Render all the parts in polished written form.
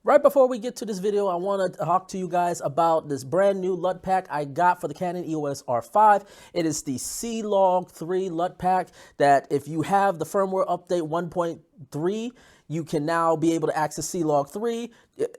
Right before we get to this video, I want to talk to you guys about this brand new LUT pack I got for the Canon EOS R5. It is the C-Log 3 LUT pack that if you have the firmware update 1.3, you can now be able to access C-Log 3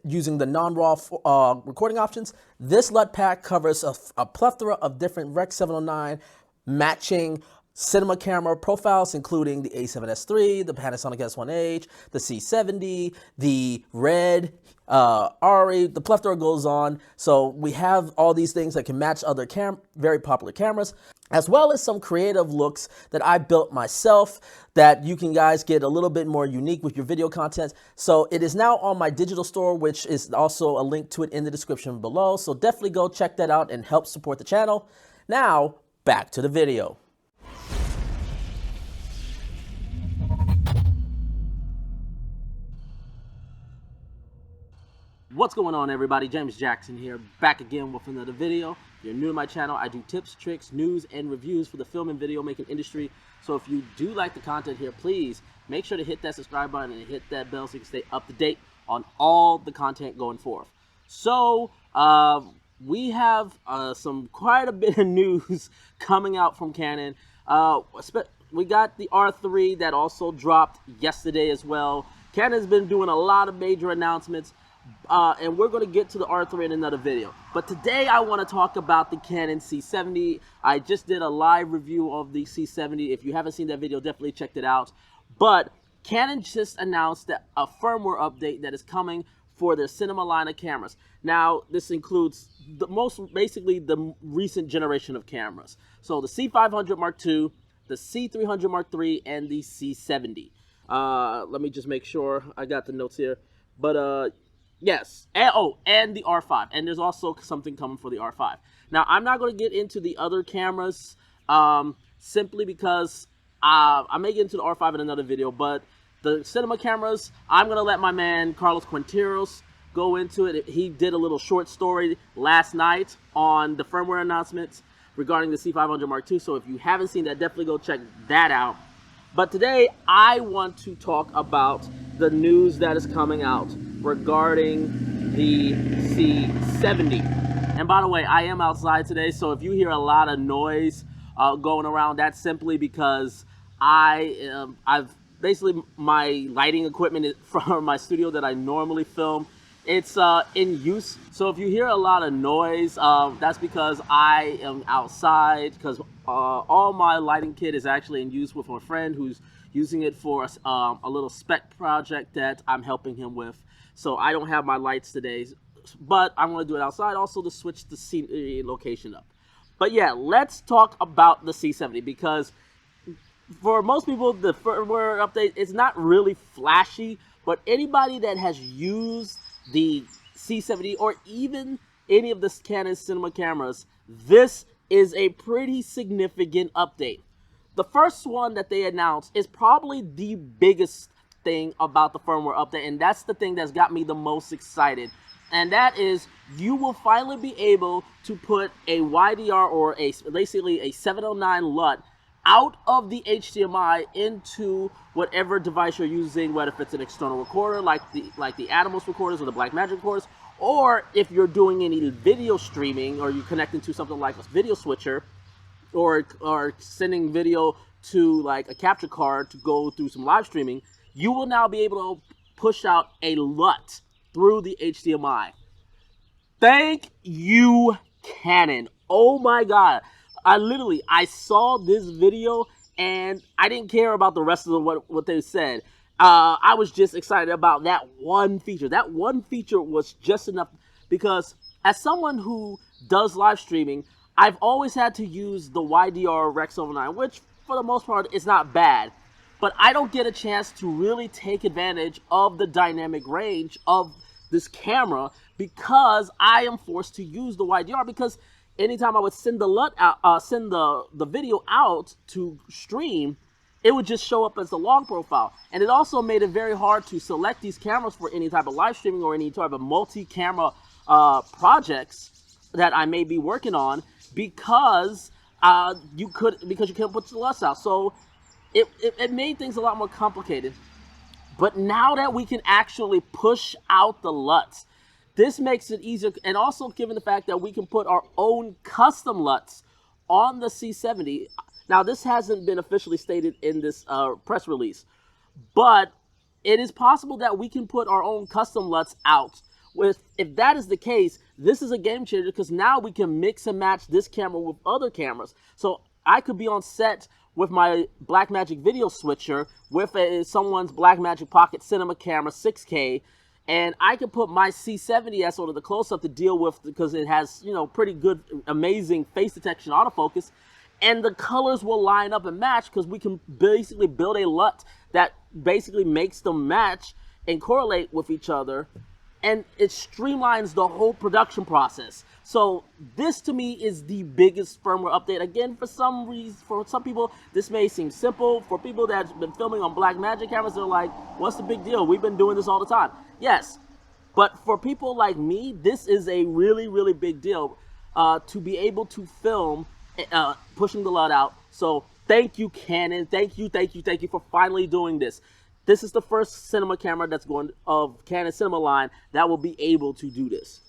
using the non-RAW recording options. This LUT pack covers a plethora of different Rec. 709 matching cinema camera profiles, including the A7S III, the Panasonic S1H, the C70, the Red, RE, the plethora goes on. So we have all these things that can match other very popular cameras, as well as some creative looks that I built myself that you can guys get a little bit more unique with your video content. So it is now on my digital store, which is also a link to it in the description below. So definitely go check that out and help support the channel. Now, back to the video. What's going on, everybody? James Jackson here, back again with another video. If you're new to my channel, I do tips, tricks, news, and reviews for the film and video making industry. So if you do like the content here, please make sure to hit that subscribe button and hit that bell so you can stay up to date on all the content going forth. So we have quite a bit of news coming out from Canon. We got the R3 that also dropped yesterday as well. Canon's been doing a lot of major announcements. And we're going to get to the R3 in another video. But today I want to talk about the Canon C70. I just did a live review of the C70. If you haven't seen that video, definitely check it out. But Canon just announced that a firmware update that is coming for their cinema line of cameras. Now, this includes basically the recent generation of cameras. So the C500 Mark II, the C300 Mark III, and the C70. Let me just make sure I got the notes here. But yes, and the R5, and there's also something coming for the R5. Now, I'm not going to get into the other cameras simply because I may get into the R5 in another video, but the cinema cameras, I'm going to let my man Carlos Quinteros go into it. He did a little short story last night on the firmware announcements regarding the C500 Mark II, so if you haven't seen that, definitely go check that out. But today, I want to talk about the news that is coming out regarding the C70. And by the way, I am outside today, so if you hear a lot of noise going around, that's simply because I've basically, my lighting equipment from my studio that I normally film, it's in use. So if you hear a lot of noise, that's because I am outside, because all my lighting kit is actually in use with a friend who's using it for a little spec project that I'm helping him with. So I don't have my lights today, but I'm going to do it outside also to switch the scene location up. But yeah, let's talk about the C70, because for most people, the firmware update is not really flashy, but anybody that has used the C70 or even any of the Canon cinema cameras, this is a pretty significant update. The first one that they announced is probably the biggest thing about the firmware update, and that's the thing that's got me the most excited. And that is, you will finally be able to put a YDR or basically a 709 LUT out of the HDMI into whatever device you're using, whether if it's an external recorder like the Atomos recorders or the Blackmagic recorders, or if you're doing any video streaming or you're connecting to something like a video switcher, or sending video to like a capture card to go through some live streaming, you will now be able to push out a LUT through the HDMI. Thank you, Canon. Oh my God. I saw this video and I didn't care about the rest of what they said. I was just excited about that one feature. That one feature was just enough, because as someone who does live streaming, I've always had to use the YDR Rec. 709, which for the most part is not bad. But I don't get a chance to really take advantage of the dynamic range of this camera because I am forced to use the YDR, because anytime I would send the LUT out, send the video out to stream, it would just show up as the log profile. And it also made it very hard to select these cameras for any type of live streaming or any type of multi-camera projects that I may be working on, because you couldn't put the LUTs out. So it made things a lot more complicated. But now that we can actually push out the LUTs, this makes it easier, and also given the fact that we can put our own custom LUTs on the C70. Now, this hasn't been officially stated in this press release, but it is possible that we can put our own custom LUTs out. If that is the case, this is a game changer, because now we can mix and match this camera with other cameras. So I could be on set with my Blackmagic video switcher with someone's Blackmagic Pocket Cinema camera 6K, and I can put my C70 as sort of the close-up to deal with, because it has, you know, pretty good, amazing face detection autofocus, and the colors will line up and match, because we can basically build a LUT that basically makes them match and correlate with each other, and it streamlines the whole production process. So this to me is the biggest firmware update. Again, for some reason, for some people, this may seem simple. For people that's been filming on Blackmagic cameras, they're like, what's the big deal? We've been doing this all the time. Yes, but for people like me, this is a really, really big deal to be able to film pushing the LUT out. So thank you, Canon. Thank you for finally doing this. This is the first cinema camera that's going of Canon cinema line that will be able to do this.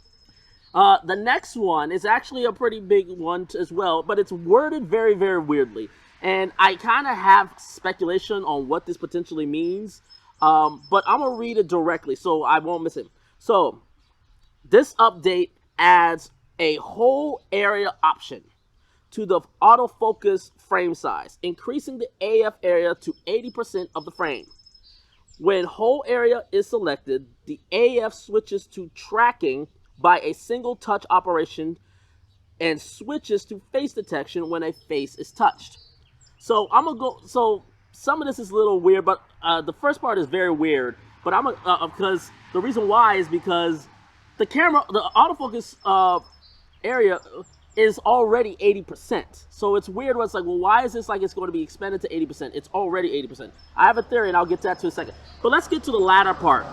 The next one is actually a pretty big one as well, but it's worded very, very weirdly. And I kind of have speculation on what this potentially means, but I'm going to read it directly so I won't miss it. So, this update adds a whole area option to the autofocus frame size, increasing the AF area to 80% of the frame. When whole area is selected, the AF switches to tracking by a single touch operation and switches to face detection when a face is touched. So so some of this is a little weird, but the first part is very weird, but because the reason why is because the autofocus area is already 80%. So it's weird when it's like, well, why is this like it's going to be expanded to 80%? It's already 80%. I have a theory, and I'll get to that in a second. But let's get to the latter part.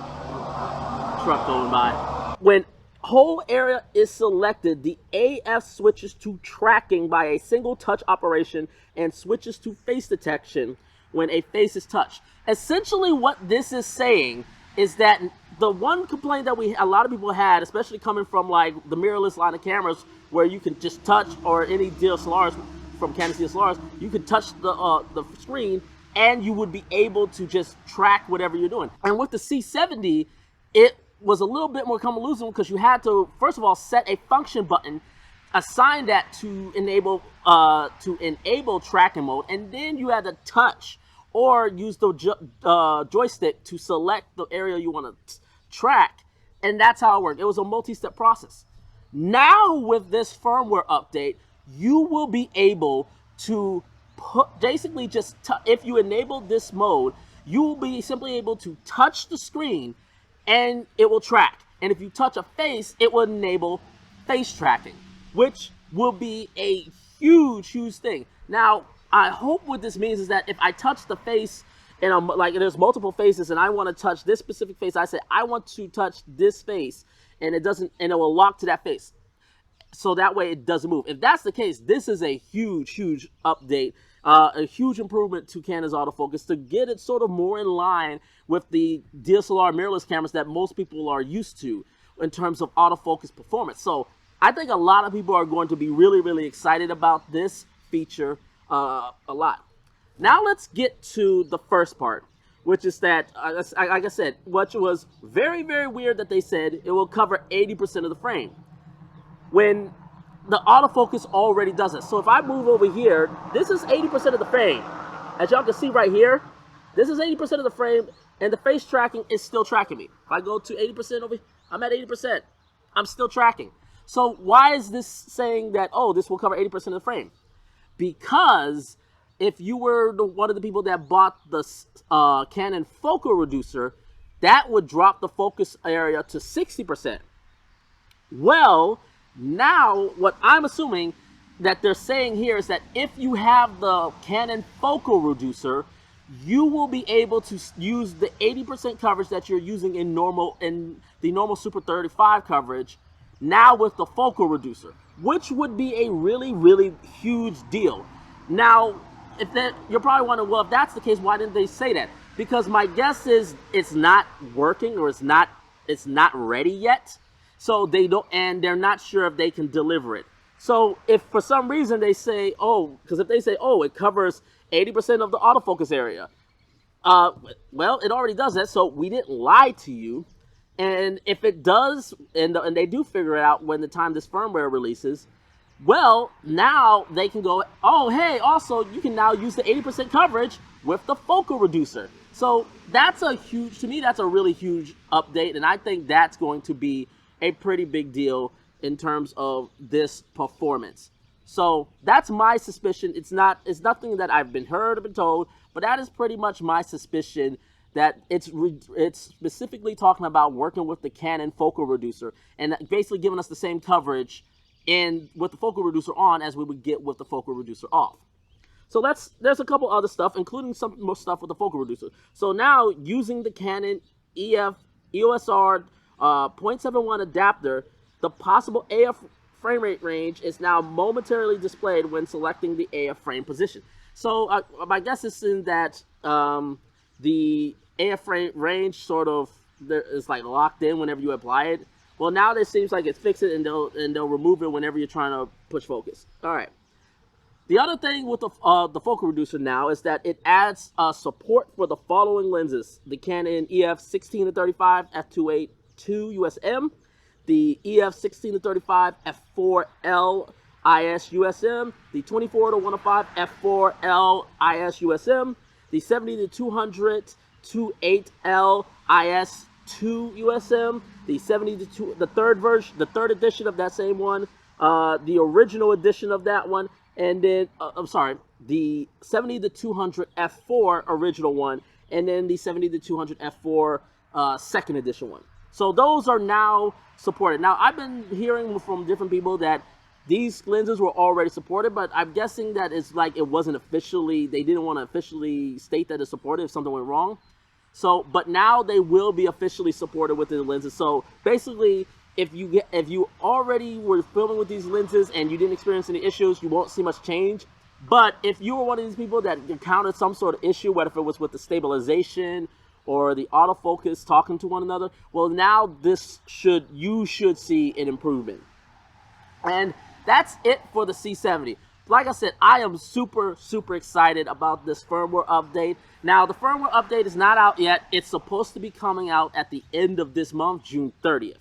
Truck going by. When whole area is selected, the AF switches to tracking by a single touch operation and switches to face detection when a face is touched. Essentially what this is saying is that the one complaint that a lot of people had, especially coming from like the mirrorless line of cameras where you can just touch, or any DSLRs from Canon DSLRs, you can touch the screen and you would be able to just track whatever you're doing. And with the C70, it was a little bit more convoluted, because you had to, first of all, set a function button, assign that to enable tracking mode, and then you had to touch or use the joystick to select the area you want to track, and that's how it worked. It was a multi-step process. Now with this firmware update, you will be able to basically just if you enable this mode, you will be simply able to touch the screen and it will track. And if you touch a face, it will enable face tracking, which will be a huge, huge thing. Now, I hope what this means is that if I touch the face, and I'm like, there's multiple faces, and I want to touch this specific face, I say I want to touch this face, and it will lock to that face, so that way it doesn't move. If that's the case, this is a huge, huge update, a huge improvement to Canon's autofocus to get it sort of more in line with the DSLR mirrorless cameras that most people are used to in terms of autofocus performance. So I think a lot of people are going to be really, really excited about this feature a lot. Now let's get to the first part, which is that, like I said, which was very, very weird that they said it will cover 80% of the frame, when the autofocus already does it. So if I move over here, this is 80% of the frame. As y'all can see right here, this is 80% of the frame, and the face tracking is still tracking me. If I go to 80% over here, I'm at 80%. I'm still tracking. So why is this saying that, oh, this will cover 80% of the frame? Because if you were one of the people that bought the Canon focal reducer, that would drop the focus area to 60%. Well, now what I'm assuming that they're saying here is that if you have the Canon focal reducer, you will be able to use the 80% coverage that you're using in the normal Super 35 coverage now with the focal reducer, which would be a really, really huge deal. Now, you're probably wondering, well, if that's the case, why didn't they say that? because my guess is it's not working, or it's not ready yet. So they don't, and they're not sure if they can deliver it. So if for some reason they say, oh, because if they say, oh, it covers 80% of the autofocus area, well, it already does that, so we didn't lie to you. And if it does, and they do figure it out when the time this firmware releases, well, now they can go, oh, hey, also, you can now use the 80% coverage with the focal reducer. So that's a huge, to me, that's a really huge update, and I think that's going to be a pretty big deal in terms of this performance. So that's my suspicion. It's nothing that I've been heard or been told, but that is pretty much my suspicion, that it's specifically talking about working with the Canon focal reducer and basically giving us the same coverage with the focal reducer on as we would get with the focal reducer off. So there's a couple other stuff, including some more stuff with the focal reducer. So now, using the Canon EOS R 0.71 adapter, the possible AF frame rate range is now momentarily displayed when selecting the AF frame position. So my guess is in that the AF frame range sort of is like locked in whenever you apply it. Well, now it seems like it's fixed, and they'll remove it whenever you're trying to push focus. All right. The other thing with the focal reducer now is that it adds support for the following lenses: the Canon EF 16-35 f2.8 USM, the EF 16-35 f4L IS USM, the 24-105 f4L IS USM, the 70-200 2.8L IS 2 USM, the 70-2, the third edition of that same one, the original edition of that one, and then the 70-200 f4 original one, and then the 70-200 f4 second edition one. So those are now supported. Now, I've been hearing from different people that these lenses were already supported, but I'm guessing that it's like it wasn't officially, they didn't want to officially state that it's supported if something went wrong. So, but now they will be officially supported with the lenses. So basically, if you already were filming with these lenses and you didn't experience any issues, you won't see much change. But if you were one of these people that encountered some sort of issue, whether if it was with the stabilization or the autofocus talking to one another, well, now you should see an improvement. And that's it for the C70. Like I said, I am super, super excited about this firmware update. Now, the firmware update is not out yet. It's supposed to be coming out at the end of this month, June 30th.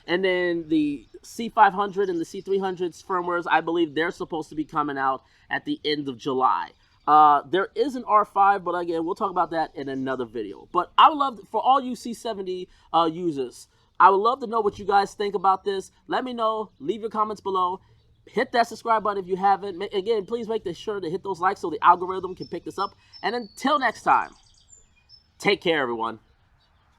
And then the C500 and the C300's firmwares, I believe they're supposed to be coming out at the end of July. There is an R5, but again, we'll talk about that in another video. But I would love, for all you C70 users, I would love to know what you guys think about this. Let me know. Leave your comments below. Hit that subscribe button if you haven't. Again, please make sure to hit those likes so the algorithm can pick this up. And until next time, take care, everyone.